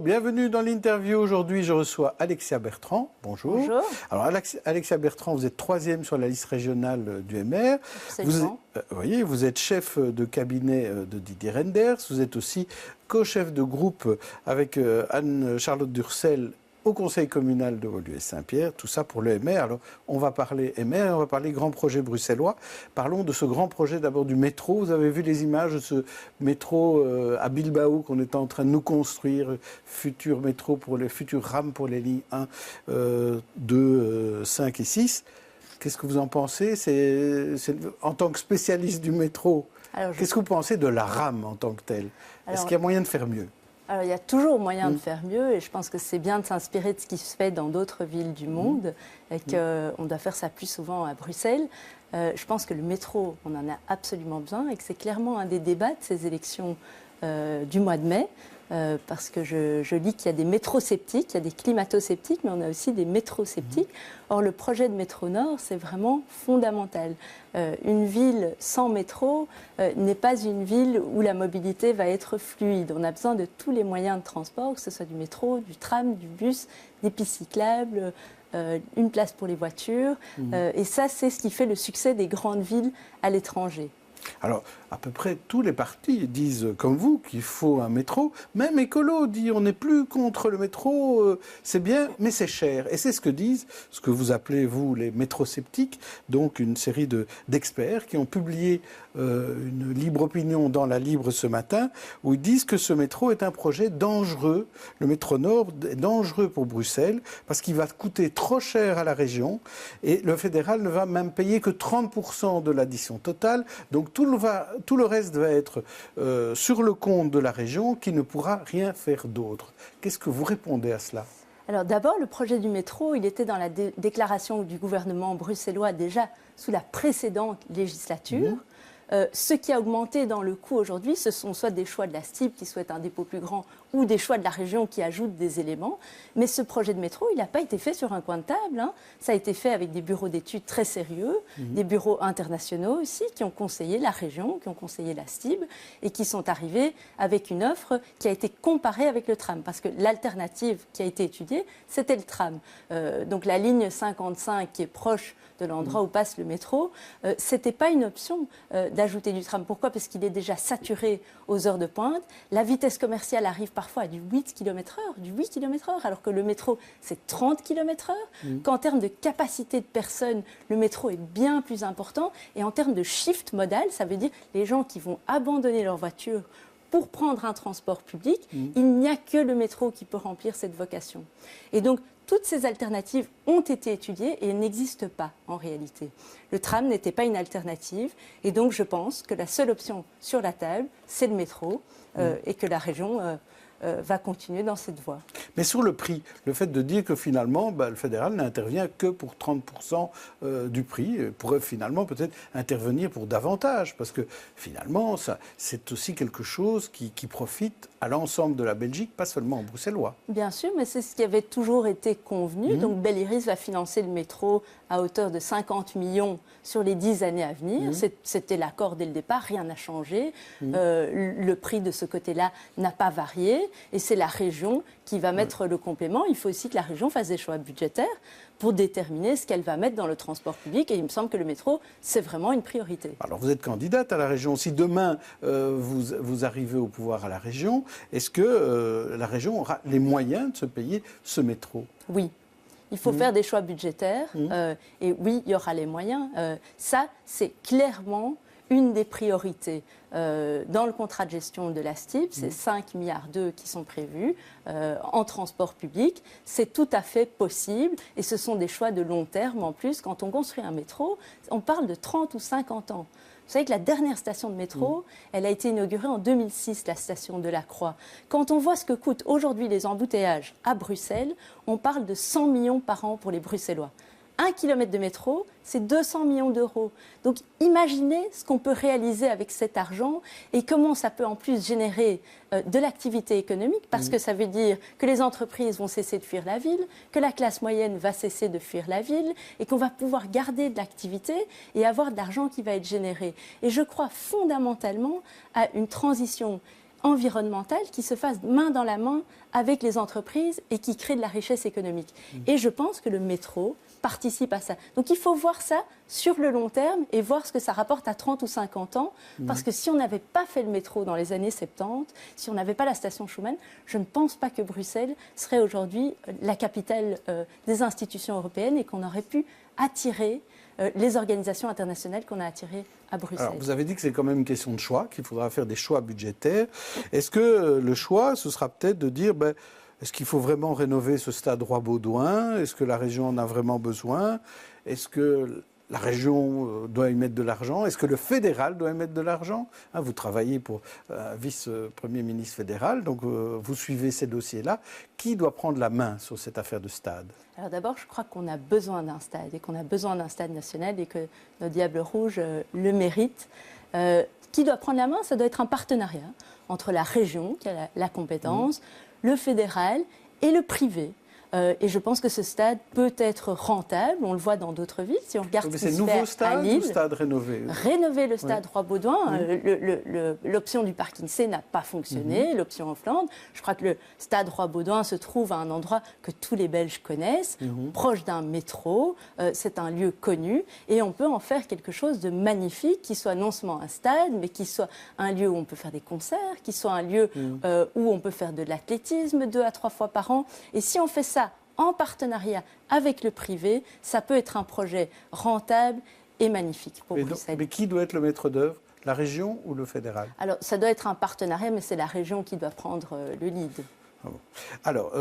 bienvenue dans l'interview. Aujourd'hui, je reçois Alexia Bertrand. Bonjour. Bonjour. Alors, Alexia Bertrand, vous êtes 3e sur la liste régionale du MR. Vous êtes chef de cabinet de Didier Reynders. Vous êtes aussi co-chef de groupe avec Anne-Charlotte Durcel au conseil communal de Woluwe-Saint-Pierre, tout ça pour le MR. Alors, on va parler MR, on va parler grand projet bruxellois. Parlons de ce grand projet d'abord du métro. Vous avez vu les images de ce métro à Bilbao qu'on est en train de nous construire, futur métro pour les futures rames pour les lignes 1, 2, 5 et 6. Qu'est-ce que vous en pensez? En tant que spécialiste du métro, qu'est-ce que vous pensez de la rame en tant que telle? Est-ce qu'il y a moyen de faire mieux? Alors, il y a toujours moyen de faire mieux et je pense que c'est bien de s'inspirer de ce qui se fait dans d'autres villes du monde et qu'on doit faire ça plus souvent à Bruxelles. Je pense que le métro, on en a absolument besoin et que c'est clairement un des débats de ces élections du mois de mai. Parce que je lis qu'il y a des métrosceptiques, il y a des climato-sceptiques, mais on a aussi des métrosceptiques. Or, le projet de Métro Nord, c'est vraiment fondamental. Une ville sans métro n'est pas une ville où la mobilité va être fluide. On a besoin de tous les moyens de transport, que ce soit du métro, du tram, du bus, des pistes cyclables, une place pour les voitures. Et ça, c'est ce qui fait le succès des grandes villes à l'étranger. Alors, à peu près tous les partis disent, comme vous, qu'il faut un métro. Même Écolo dit, on n'est plus contre le métro, c'est bien, mais c'est cher. Et c'est ce que disent, ce que vous appelez, vous, les métrosceptiques, donc une série d'experts qui ont publié une libre opinion dans la Libre ce matin, où ils disent que ce métro est un projet dangereux. Le métro Nord est dangereux pour Bruxelles, parce qu'il va coûter trop cher à la région, et le fédéral ne va même payer que 30% de l'addition totale. Donc tout le reste va être sur le compte de la région qui ne pourra rien faire d'autre. Qu'est-ce que vous répondez à cela? Alors d'abord, le projet du métro, il était dans la déclaration du gouvernement bruxellois déjà sous la précédente législature. Ce qui a augmenté dans le coût aujourd'hui, ce sont soit des choix de la STIB qui souhaite un dépôt plus grand ou des choix de la région qui ajoutent des éléments. Mais ce projet de métro, il n'a pas été fait sur un coin de table. Ça a été fait avec des bureaux d'études très sérieux, des bureaux internationaux aussi qui ont conseillé la région, qui ont conseillé la STIB et qui sont arrivés avec une offre qui a été comparée avec le tram. Parce que l'alternative qui a été étudiée, c'était le tram. Donc la ligne 55 qui est proche de l'endroit où passe le métro, ce n'était pas une option d'ajouter du tram. Pourquoi? Parce qu'il est déjà saturé aux heures de pointe. La vitesse commerciale arrive parfois à du 8 km/h, alors que le métro, c'est 30 km/h. Qu'en termes de capacité de personnes, le métro est bien plus important. Et en termes de shift modal, ça veut dire les gens qui vont abandonner leur voiture pour prendre un transport public, il n'y a que le métro qui peut remplir cette vocation. Et donc, toutes ces alternatives ont été étudiées et elles n'existent pas en réalité. Le tram n'était pas une alternative et donc je pense que la seule option sur la table, c'est le métro et que la région va continuer dans cette voie. Mais sur le prix, le fait de dire que finalement le fédéral n'intervient que pour 30% du prix, pourrait finalement peut-être intervenir pour davantage, parce que finalement c'est aussi quelque chose qui profite à l'ensemble de la Belgique, pas seulement aux Bruxellois. Bien sûr, mais c'est ce qui avait toujours été convenu. Donc Belle Iris va financer le métro à hauteur de 50 millions sur les 10 années à venir. C'était l'accord dès le départ, rien n'a changé. Le prix de ce côté-là n'a pas varié. Et c'est la région qui va mettre le complément. Il faut aussi que la région fasse des choix budgétaires pour déterminer ce qu'elle va mettre dans le transport public. Et il me semble que le métro, c'est vraiment une priorité. Alors vous êtes candidate à la région. Si demain vous arrivez au pouvoir à la région, est-ce que la région aura les moyens de se payer ce métro? Oui. Il faut faire des choix budgétaires. Et oui, il y aura les moyens. Ça, c'est clairement une des priorités. Dans le contrat de gestion de la STIB, c'est 5,2 milliards qui sont prévus en transport public. C'est tout à fait possible et ce sont des choix de long terme. En plus, quand on construit un métro, on parle de 30 ou 50 ans. Vous savez que la dernière station de métro, elle a été inaugurée en 2006, la station de la Croix. Quand on voit ce que coûtent aujourd'hui les embouteillages à Bruxelles, on parle de 100 millions par an pour les Bruxellois. 1 kilomètre de métro, c'est 200 millions d'euros. Donc imaginez ce qu'on peut réaliser avec cet argent et comment ça peut en plus générer de l'activité économique, parce que ça veut dire que les entreprises vont cesser de fuir la ville, que la classe moyenne va cesser de fuir la ville et qu'on va pouvoir garder de l'activité et avoir de l'argent qui va être généré. Et je crois fondamentalement à une transition environnementale qui se fasse main dans la main avec les entreprises et qui crée de la richesse économique. Et je pense que le métro participe à ça. Donc il faut voir ça sur le long terme et voir ce que ça rapporte à 30 ou 50 ans. Parce que si on n'avait pas fait le métro dans les années 70, si on n'avait pas la station Schuman, je ne pense pas que Bruxelles serait aujourd'hui la capitale des institutions européennes et qu'on aurait pu attirer les organisations internationales qu'on a attirées à Bruxelles. Alors, vous avez dit que c'est quand même une question de choix, qu'il faudra faire des choix budgétaires. Est-ce que le choix, ce sera peut-être de dire... est-ce qu'il faut vraiment rénover ce stade Roi-Baudouin? Est-ce que la région en a vraiment besoin? Est-ce que la région doit y mettre de l'argent? Est-ce que le fédéral doit y mettre de l'argent? Vous travaillez pour un vice-premier ministre fédéral, donc vous suivez ces dossiers-là. Qui doit prendre la main sur cette affaire de stade? Alors d'abord, je crois qu'on a besoin d'un stade et qu'on a besoin d'un stade national et que nos Diables Rouges le méritent. Qui doit prendre la main? Ça doit être un partenariat entre la région, qui a la compétence, le fédéral et le privé. Et je pense que ce stade peut être rentable, on le voit dans d'autres villes. Si on regarde ce qui se fait à Lille, stade rénové? Rénover le stade Roi-Baudouin, l'option du parking C n'a pas fonctionné, l'option en Flandre. Je crois que le stade Roi-Baudouin se trouve à un endroit que tous les Belges connaissent, proche d'un métro, c'est un lieu connu, et on peut en faire quelque chose de magnifique, qui soit non seulement un stade, mais qui soit un lieu où on peut faire des concerts, qui soit un lieu où on peut faire de l'athlétisme 2 à 3 fois par an. Et si on fait ça en partenariat avec le privé, ça peut être un projet rentable et magnifique pour Bruxelles. Mais qui doit être le maître d'œuvre? La région ou le fédéral? Alors, ça doit être un partenariat, mais c'est la région qui doit prendre le lead. Ah bon. Alors,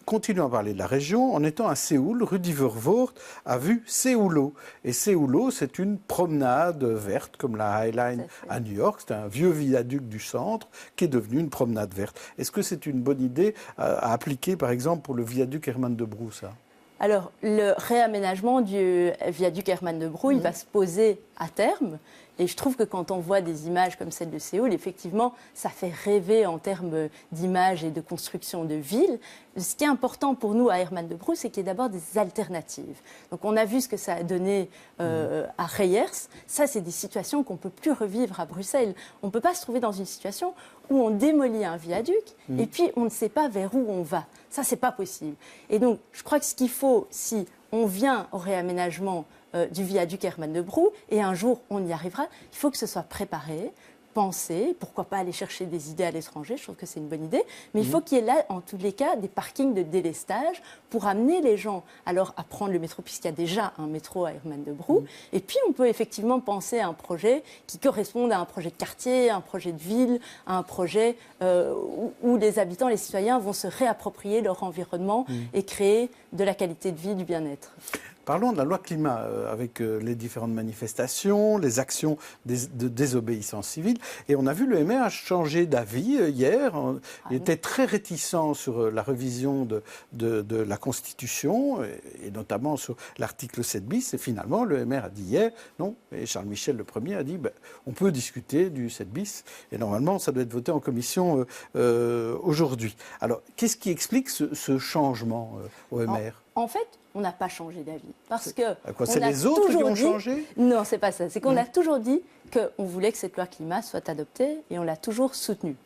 continuons à parler de la région. En étant à Séoul, Rudy Vervoort a vu Séoulo. Et Séoulo, c'est une promenade verte, comme la High Line à New York. C'est un vieux viaduc du centre qui est devenu une promenade verte. Est-ce que c'est une bonne idée à appliquer, par exemple, pour le viaduc Herman de Brou, ça? Alors, le réaménagement du viaduc Herman de Brou, il va se poser à terme. Et je trouve que quand on voit des images comme celle de Séoul, effectivement, ça fait rêver en termes d'images et de construction de villes. Ce qui est important pour nous à Herman de Brou, c'est qu'il y ait d'abord des alternatives. Donc on a vu ce que ça a donné à Reyers. Ça, c'est des situations qu'on ne peut plus revivre à Bruxelles. On ne peut pas se trouver dans une situation où on démolit un viaduc et puis on ne sait pas vers où on va. Ça, c'est pas possible. Et donc, je crois que ce qu'il faut, si on vient au réaménagement du viaduc Herman de Brou, et un jour on y arrivera, il faut que ce soit préparé, pensé, pourquoi pas aller chercher des idées à l'étranger, je trouve que c'est une bonne idée, mais il faut qu'il y ait là, en tous les cas, des parkings de délestage pour amener les gens alors à prendre le métro, puisqu'il y a déjà un métro à Herman de Brou, et puis on peut effectivement penser à un projet qui corresponde à un projet de quartier, un projet de ville, à un projet où les habitants, les citoyens vont se réapproprier leur environnement et créer de la qualité de vie, du bien-être. Parlons de la loi climat avec les différentes manifestations, les actions de désobéissance civile. Et on a vu le MR changer d'avis hier. Il était très réticent sur la révision de la Constitution, et notamment sur l'article 7 bis. Et finalement, le MR a dit hier, non, et Charles Michel, le premier, a dit on peut discuter du 7 bis. Et normalement, ça doit être voté en commission aujourd'hui. Alors, qu'est-ce qui explique ce changement au MR? En fait, on n'a pas changé d'avis. Parce que c'est les autres qui ont changé? Non, c'est pas ça. C'est qu'on a toujours dit qu'on voulait que cette loi climat soit adoptée et on l'a toujours soutenue.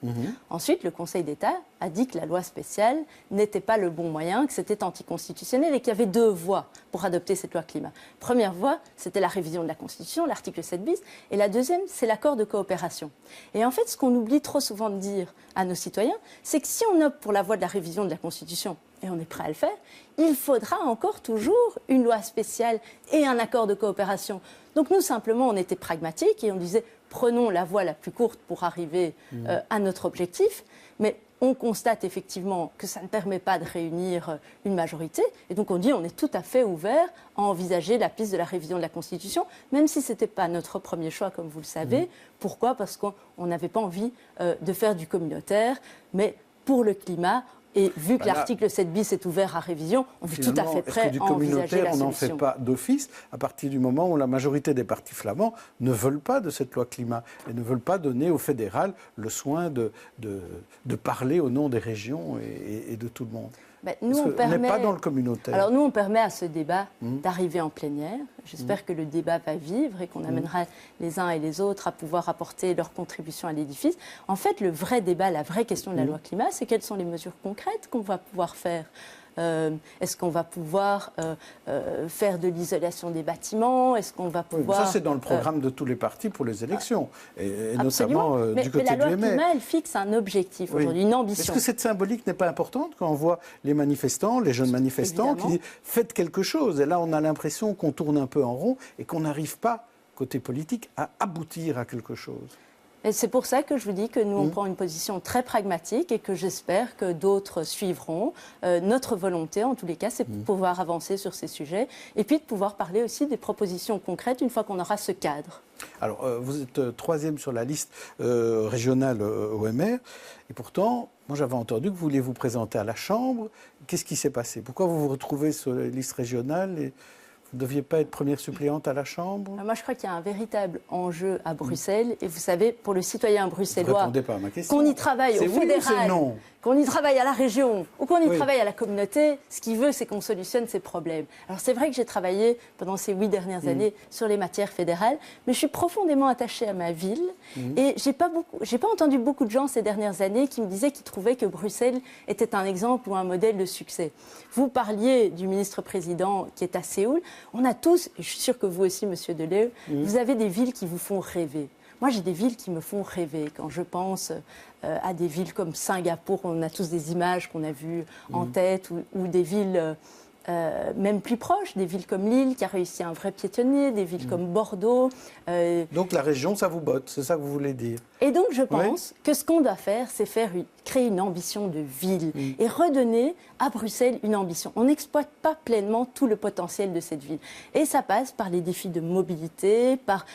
Ensuite, le Conseil d'État a dit que la loi spéciale n'était pas le bon moyen, que c'était anticonstitutionnel et qu'il y avait 2 voies pour adopter cette loi climat. Première voie, c'était la révision de la Constitution, l'article 7 bis, et la deuxième, c'est l'accord de coopération. Et en fait, ce qu'on oublie trop souvent de dire à nos citoyens, c'est que si on opte pour la voie de la révision de la Constitution, et on est prêt à le faire, il faudra encore toujours une loi spéciale et un accord de coopération. Donc nous, simplement, on était pragmatiques et on disait, prenons la voie la plus courte pour arriver à notre objectif, mais on constate effectivement que ça ne permet pas de réunir une majorité, et donc on dit on est tout à fait ouvert à envisager la piste de la révision de la Constitution, même si ce n'était pas notre premier choix, comme vous le savez. Pourquoi? Parce qu'on n'avait pas envie de faire du communautaire, mais pour le climat. Et vu que l'article 7 bis est ouvert à révision, on est tout à fait prêt à envisager la solution. On n'en fait pas d'office à partir du moment où la majorité des partis flamands ne veulent pas de cette loi climat et ne veulent pas donner au fédéral le soin de parler au nom des régions et de tout le monde. Nous, on n'est pas dans le communautaire. Alors nous, on permet à ce débat d'arriver en plénière. J'espère que le débat va vivre et qu'on amènera les uns et les autres à pouvoir apporter leur contribution à l'édifice. En fait, le vrai débat, la vraie question de la loi climat, c'est quelles sont les mesures concrètes qu'on va pouvoir faire. Est-ce qu'on va pouvoir faire de l'isolation des bâtiments? Est-ce qu'on va pouvoir... ça, c'est dans le programme de tous les partis pour les élections, et notamment du côté mais la loi du MR. climat, elle fixe un objectif aujourd'hui, une ambition. Est-ce que cette symbolique n'est pas importante quand on voit les manifestants, les jeunes manifestants qui disent « faites quelque chose ». Et là, on a l'impression qu'on tourne un peu en rond et qu'on n'arrive pas, côté politique, à aboutir à quelque chose. Et c'est pour ça que je vous dis que nous, on prend une position très pragmatique et que j'espère que d'autres suivront. Notre volonté, en tous les cas, c'est de pouvoir avancer sur ces sujets et puis de pouvoir parler aussi des propositions concrètes une fois qu'on aura ce cadre. Alors, vous êtes 3e sur la liste régionale OMR et pourtant, moi j'avais entendu que vous vouliez vous présenter à la Chambre. Qu'est-ce qui s'est passé? Pourquoi vous vous retrouvez sur la liste régionale et vous ne deviez pas être première suppléante à la Chambre? Moi, je crois qu'il y a un véritable enjeu à Bruxelles. Et vous savez, pour le citoyen bruxellois, vous ne répondez pas à ma question. Qu'on y travaille au fédéral, qu'on y travaille à la région ou qu'on y travaille à la communauté, ce qu'il veut, c'est qu'on solutionne ses problèmes. Alors, c'est vrai que j'ai travaillé pendant ces 8 dernières années sur les matières fédérales, mais je suis profondément attachée à ma ville. Et j'ai pas entendu beaucoup de gens ces dernières années qui me disaient qu'ils trouvaient que Bruxelles était un exemple ou un modèle de succès. Vous parliez du ministre-président qui est à Séoul. On a tous, et je suis sûre que vous aussi, Monsieur Deleu, vous avez des villes qui vous font rêver. Moi, j'ai des villes qui me font rêver. Quand je pense à des villes comme Singapour, on a tous des images qu'on a vues en tête, ou des villes même plus proches, des villes comme Lille, qui a réussi un vrai piétonnier, des villes comme Bordeaux. Donc la région, ça vous botte, c'est ça que vous voulez dire? Et donc, je pense que ce qu'on doit faire, c'est créer une ambition de ville et redonner à Bruxelles une ambition. On n'exploite pas pleinement tout le potentiel de cette ville. Et ça passe par les défis de mobilité, par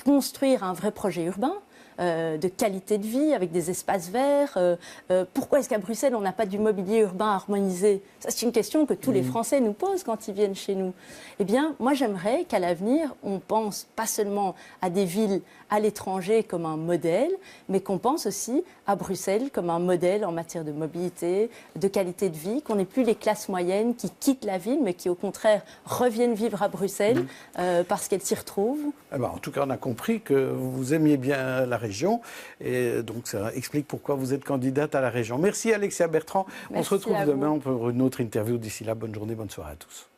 construire un vrai projet urbain. De qualité de vie, avec des espaces verts. Pourquoi est-ce qu'à Bruxelles, on n'a pas du mobilier urbain harmonisé? Ça, c'est une question que tous les Français nous posent quand ils viennent chez nous. Eh bien, moi, j'aimerais qu'à l'avenir, on pense pas seulement à des villes à l'étranger comme un modèle, mais qu'on pense aussi à Bruxelles comme un modèle en matière de mobilité, de qualité de vie, qu'on n'ait plus les classes moyennes qui quittent la ville, mais qui, au contraire, reviennent vivre à Bruxelles parce qu'elles s'y retrouvent. En tout cas, on a compris que vous aimiez bien la région et donc ça explique pourquoi vous êtes candidate à la région. Merci Alexia Bertrand. On se retrouve demain pour une autre interview. D'ici là, bonne journée, bonne soirée à tous.